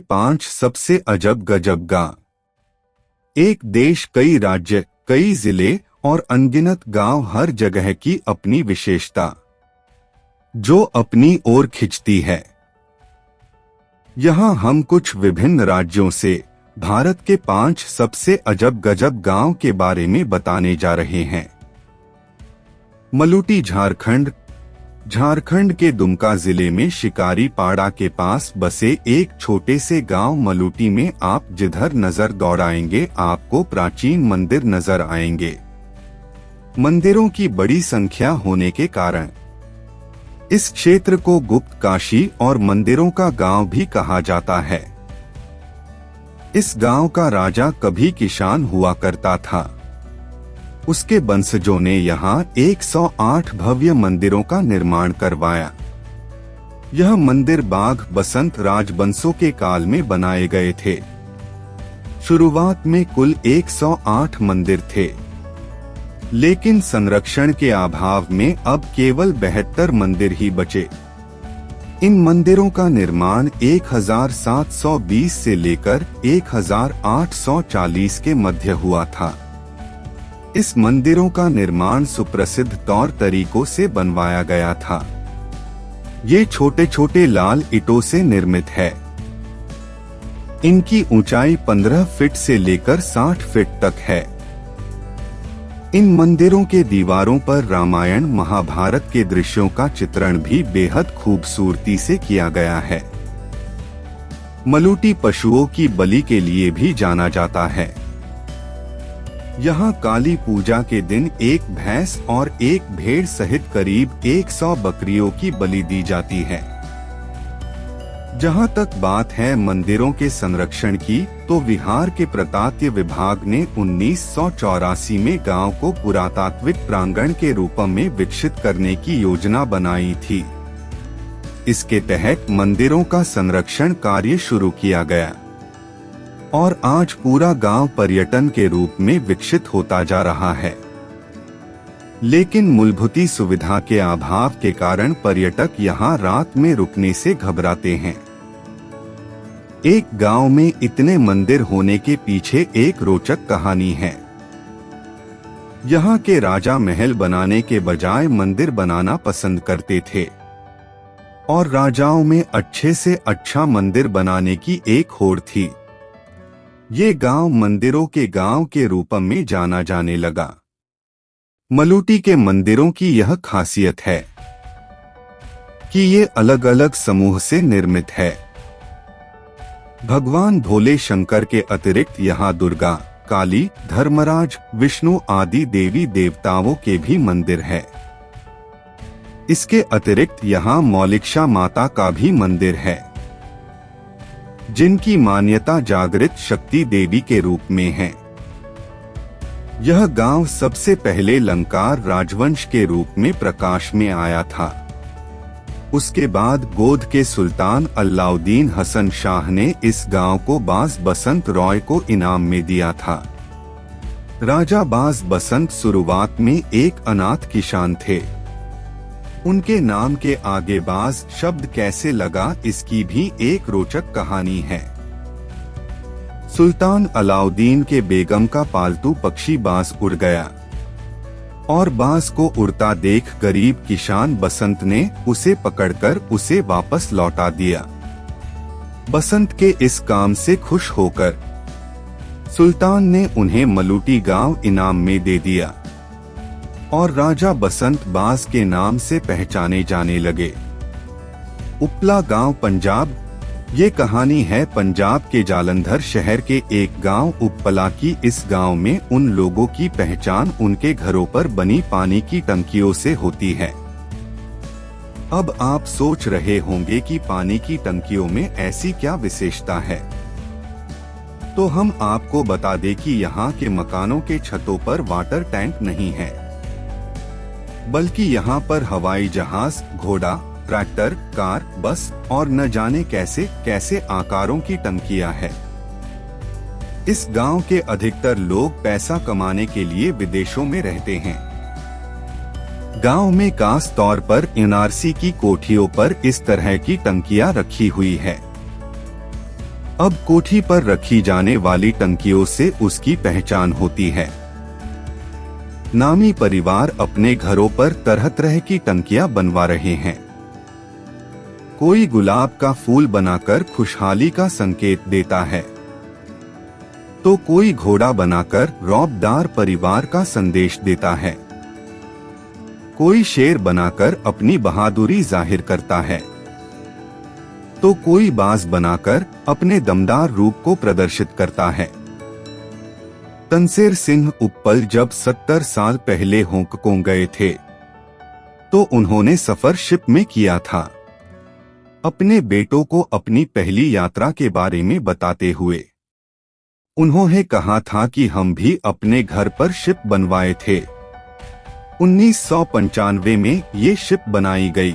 5 सबसे अजब गजब गांव। एक देश, कई राज्य, कई जिले और अनगिनत गांव, हर जगह की अपनी विशेषता जो अपनी ओर खिंचती है। यहाँ हम कुछ विभिन्न राज्यों से भारत के 5 सबसे अजब गजब गांव के बारे में बताने जा रहे हैं। मलूटी, झारखंड। झारखंड के दुमका जिले में शिकारी पाड़ा के पास बसे एक छोटे से गांव मलूटी में आप जिधर नजर दौड़ाएंगे आपको प्राचीन मंदिर नजर आएंगे। मंदिरों की बड़ी संख्या होने के कारण इस क्षेत्र को गुप्त काशी और मंदिरों का गांव भी कहा जाता है। इस गांव का राजा कभी किसान हुआ करता था। उसके वंशजों ने यहाँ 108 भव्य मंदिरों का निर्माण करवाया। यह मंदिर बाघ बसंत राजवंशों के काल में बनाए गए थे। शुरुआत में कुल 108 मंदिर थे, लेकिन संरक्षण के अभाव में अब केवल 72 मंदिर ही बचे। इन मंदिरों का निर्माण 1720 से लेकर 1840 के मध्य हुआ था। इस मंदिरों का निर्माण सुप्रसिद्ध तौर तरीकों से बनवाया गया था। ये छोटे छोटे लाल ईंटों से निर्मित है। इनकी ऊंचाई 15 फीट से लेकर 60 फीट तक है। इन मंदिरों के दीवारों पर रामायण महाभारत के दृश्यों का चित्रण भी बेहद खूबसूरती से किया गया है। मलूटी पशुओं की बलि के लिए भी जाना जाता है। यहाँ काली पूजा के दिन एक भैंस और एक भेड़ सहित करीब 100 बकरियों की बलि दी जाती है। जहाँ तक बात है मंदिरों के संरक्षण की, तो विहार के प्रत्यात्य विभाग ने 1984 में गांव को पुरातात्विक प्रांगण के रूप में विकसित करने की योजना बनाई थी। इसके तहत मंदिरों का संरक्षण कार्य शुरू किया गया और आज पूरा गांव पर्यटन के रूप में विकसित होता जा रहा है। लेकिन मूलभूत सुविधा के अभाव के कारण पर्यटक यहां रात में रुकने से घबराते हैं। एक गांव में इतने मंदिर होने के पीछे एक रोचक कहानी है। यहां के राजा महल बनाने के बजाय मंदिर बनाना पसंद करते थे और राजाओं में अच्छे से अच्छा मंदिर बनाने की एक होड़ थी। ये गांव मंदिरों के गांव के रूप में जाना जाने लगा। मलूटी के मंदिरों की यह खासियत है कि ये अलग अलग समूह से निर्मित है। भगवान भोले शंकर के अतिरिक्त यहाँ दुर्गा, काली, धर्मराज, विष्णु आदि देवी देवताओं के भी मंदिर है। इसके अतिरिक्त यहाँ मौलिक्षा माता का भी मंदिर है, जिनकी मान्यता जागृत शक्ति देवी के रूप में है। यह गांव सबसे पहले लंकार राजवंश के रूप में प्रकाश में आया था। उसके बाद गोद के सुल्तान अलाउद्दीन हसन शाह ने इस गांव को बाज बसंत रॉय को इनाम में दिया था। राजा बाज बसंत शुरुआत में एक अनाथ किसान थे। उनके नाम के आगे बाज शब्द कैसे लगा, इसकी भी एक रोचक कहानी है। सुल्तान अलाउद्दीन के बेगम का पालतू पक्षी बाज उड़ गया और बाज को उड़ता देख गरीब किसान बसंत ने उसे पकड़कर उसे वापस लौटा दिया। बसंत के इस काम से खुश होकर सुल्तान ने उन्हें मलूटी गांव इनाम में दे दिया और राजा बसंत बाज के नाम से पहचाने जाने लगे। उपला गांव, पंजाब। ये कहानी है पंजाब के जालंधर शहर के एक गांव उपला की। इस गांव में उन लोगों की पहचान उनके घरों पर बनी पानी की टंकियों से होती है। अब आप सोच रहे होंगे कि पानी की टंकियों में ऐसी क्या विशेषता है, तो हम आपको बता दें कि यहाँ के मकानों के छतों पर वाटर टैंक नहीं है, बल्कि यहाँ पर हवाई जहाज, घोड़ा, ट्रैक्टर, कार, बस और न जाने कैसे कैसे आकारों की टंकियां है। इस गांव के अधिकतर लोग पैसा कमाने के लिए विदेशों में रहते हैं। गांव में खास तौर पर एनआरसी की कोठियों पर इस तरह की टंकियां रखी हुई है। अब कोठी पर रखी जाने वाली टंकियों से उसकी पहचान होती है। नामी परिवार अपने घरों पर तरह तरह की टंकियां बनवा रहे हैं। कोई गुलाब का फूल बनाकर खुशहाली का संकेत देता है, तो कोई घोड़ा बनाकर रौबदार परिवार का संदेश देता है। कोई शेर बनाकर अपनी बहादुरी जाहिर करता है, तो कोई बाज बनाकर अपने दमदार रूप को प्रदर्शित करता है। तनसेर सिंह उपपल जब 70 साल पहले हांगकांग गए थे, तो उन्होंने सफर शिप में किया था। अपने बेटों को अपनी पहली यात्रा के बारे में बताते हुए उन्होंने कहा था कि हम भी अपने घर पर शिप बनवाए थे। 1995 में ये शिप बनाई गई।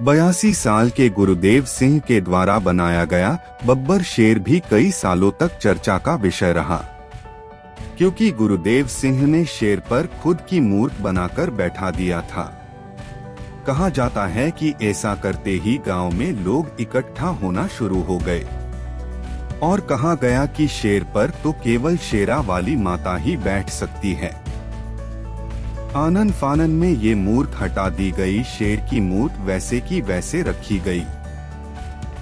82 साल के गुरुदेव सिंह के द्वारा बनाया गया बब्बर शेर भी कई सालों तक चर्चा का विषय रहा, क्योंकि गुरुदेव सिंह ने शेर पर खुद की मूर्त बनाकर बैठा दिया था। कहा जाता है कि ऐसा करते ही गांव में लोग इकट्ठा होना शुरू हो गए और कहा गया कि शेर पर तो केवल शेरा वाली माता ही बैठ सकती है। आनन फानन में ये मूर्त हटा दी गई। शेर की मूर्त वैसे की वैसे रखी गई।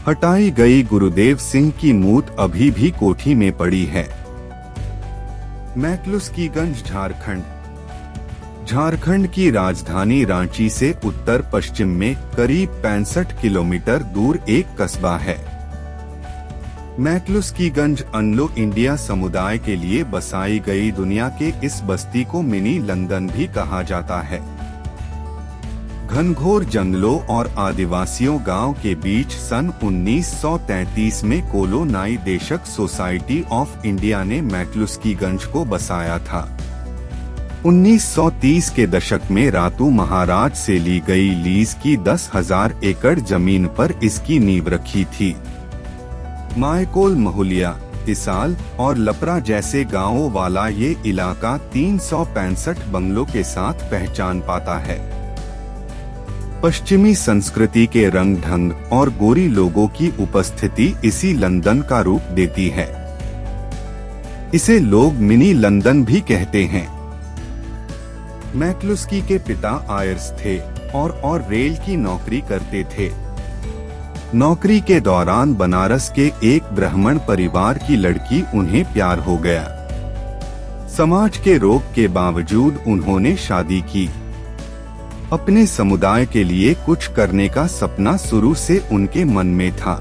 हटाई गई गुरुदेव सिंह की मूर्त अभी भी कोठी में पड़ी है। मैक्लुस्कीगंज, झारखंड की राजधानी रांची से उत्तर पश्चिम में करीब 65 किलोमीटर दूर एक कस्बा है। मैक्लुस्कीगंज एंग्लो इंडिया समुदाय के लिए बसाई गई दुनिया के इस बस्ती को मिनी लंदन भी कहा जाता है। घनघोर जंगलों और आदिवासियों गांव के बीच सन 1933 में कोलोनाइजेशन सोसाइटी ऑफ इंडिया ने मैक्लुस्कीगंज को बसाया था। 1930 के दशक में रातू महाराज से ली गई लीज की 10,000 एकड़ जमीन पर इसकी नींव रखी थी। मायकोल, महुलिया, इसाल और लपरा जैसे गांवों वाला ये इलाका 365 बंगलों के साथ पहचान पाता है। पश्चिमी संस्कृति के रंग ढंग और गोरी लोगों की उपस्थिति इसी लंदन का रूप देती है। इसे लोग मिनी लंदन भी कहते हैं। मैक्लुस्की के पिता आयर्स थे और रेल की नौकरी करते थे। नौकरी के दौरान बनारस के एक ब्राह्मण परिवार की लड़की उन्हें प्यार हो गया। समाज के रोक के बावजूद उन्होंने शादी की। अपने समुदाय के लिए कुछ करने का सपना शुरू से उनके मन में था।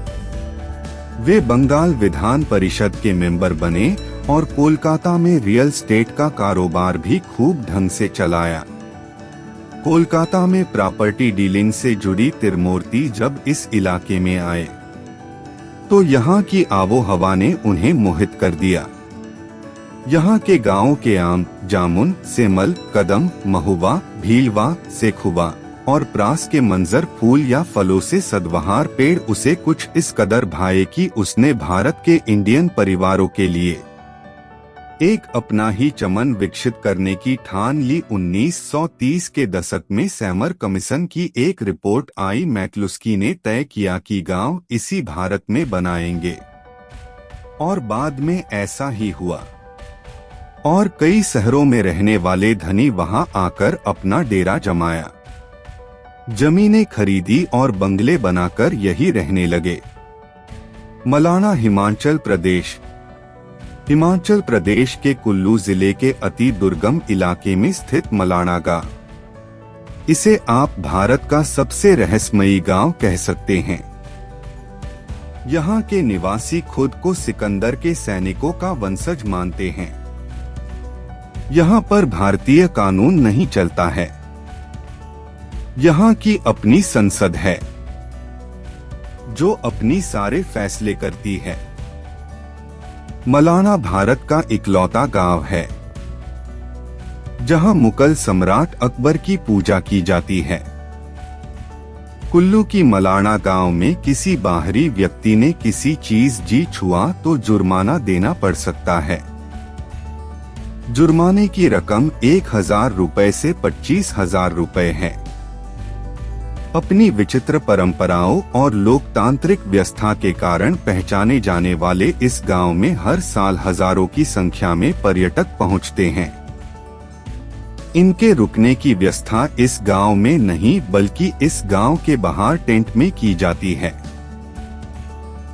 वे बंगाल विधान परिषद के मेंबर बने और कोलकाता में रियल एस्टेट का कारोबार भी खूब ढंग से चलाया। कोलकाता में प्रॉपर्टी डीलिंग से जुड़ी तिरुमूर्ति जब इस इलाके में आए, तो यहाँ की आबो हवा ने उन्हें मोहित कर दिया। यहाँ के गांवों के आम, जामुन, सेमल, कदम, महुआ, भीलवा, सेखुवा और प्रास के मंजर, फूल या फलों से सदाबहार पेड़ उसे कुछ इस कदर भाए कि उसने भारत के इंडियन परिवारों के लिए एक अपना ही चमन विकसित करने की ठान ली। 1930 के दशक में सैमर कमीशन की एक रिपोर्ट आई। मैक्लुस्की ने तय किया कि गांव इसी भारत में बनाएंगे और बाद में ऐसा ही हुआ और कई शहरों में रहने वाले धनी वहां आकर अपना डेरा जमाया, जमीनें खरीदी और बंगले बनाकर यही रहने लगे। मलाना, हिमाचल प्रदेश के कुल्लू जिले के अति दुर्गम इलाके में स्थित मलाना गांव। इसे आप भारत का सबसे रहस्यमयी गांव कह सकते हैं। यहाँ के निवासी खुद को सिकंदर के सैनिकों का वंशज मानते हैं। यहाँ पर भारतीय कानून नहीं चलता है। यहाँ की अपनी संसद है जो अपनी सारे फैसले करती है। मलाना भारत का इकलौता गांव है जहां मुगल सम्राट अकबर की पूजा की जाती है। कुल्लू की मलाना गांव में किसी बाहरी व्यक्ति ने किसी चीज जी छुआ तो जुर्माना देना पड़ सकता है। जुर्माने की रकम 1,000 रुपए से 25,000 रुपए है। अपनी विचित्र परंपराओं और लोकतांत्रिक व्यवस्था के कारण पहचाने जाने वाले इस गांव में हर साल हजारों की संख्या में पर्यटक पहुंचते हैं। इनके रुकने की व्यवस्था इस गांव में नहीं बल्कि इस गांव के बाहर टेंट में की जाती है।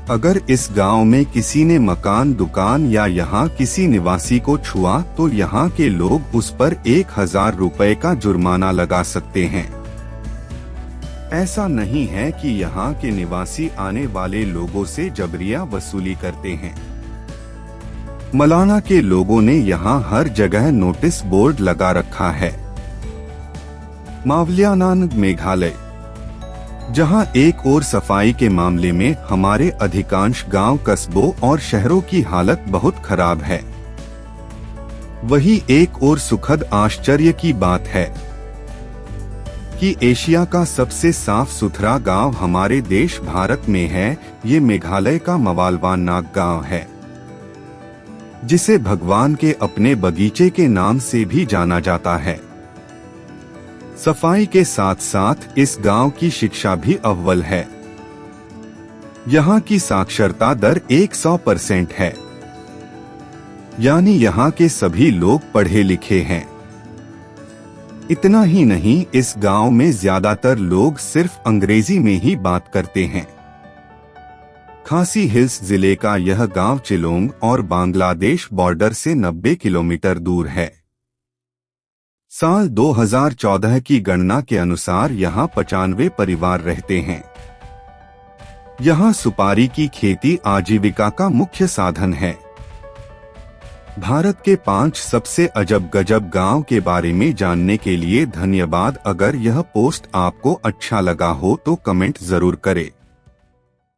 अगर इस गांव में किसी ने मकान, दुकान या यहाँ किसी निवासी को छुआ तो यहाँ के लोग उस पर 1000 रुपए का जुर्माना लगा सकते हैं। ऐसा नहीं है कि यहाँ के निवासी आने वाले लोगों से जबरिया वसूली करते हैं। मलाना के लोगों ने यहाँ हर जगह नोटिस बोर्ड लगा रखा है। मावलियानांग मेघालय, जहाँ एक ओर सफाई के मामले में हमारे अधिकांश गांव, कस्बों और शहरों की हालत बहुत खराब है, वही एक और सुखद आश्चर्य की बात है कि एशिया का सबसे साफ सुथरा गांव हमारे देश भारत में है। ये मेघालय का मवालवान नाग गांव है, जिसे भगवान के अपने बगीचे के नाम से भी जाना जाता है। सफाई के साथ साथ इस गांव की शिक्षा भी अव्वल है। यहाँ की साक्षरता दर 100% है, यानी यहाँ के सभी लोग पढ़े लिखे हैं। इतना ही नहीं, इस गांव में ज्यादातर लोग सिर्फ अंग्रेजी में ही बात करते हैं। खासी हिल्स जिले का यह गांव चिलोंग और बांग्लादेश बॉर्डर से 90 किलोमीटर दूर है। साल 2014 की गणना के अनुसार यहाँ 95 परिवार रहते हैं। यहाँ सुपारी की खेती आजीविका का मुख्य साधन है। भारत के 5 सबसे अजब गजब गांव के बारे में जानने के लिए धन्यवाद। अगर यह पोस्ट आपको अच्छा लगा हो तो कमेंट जरूर करें।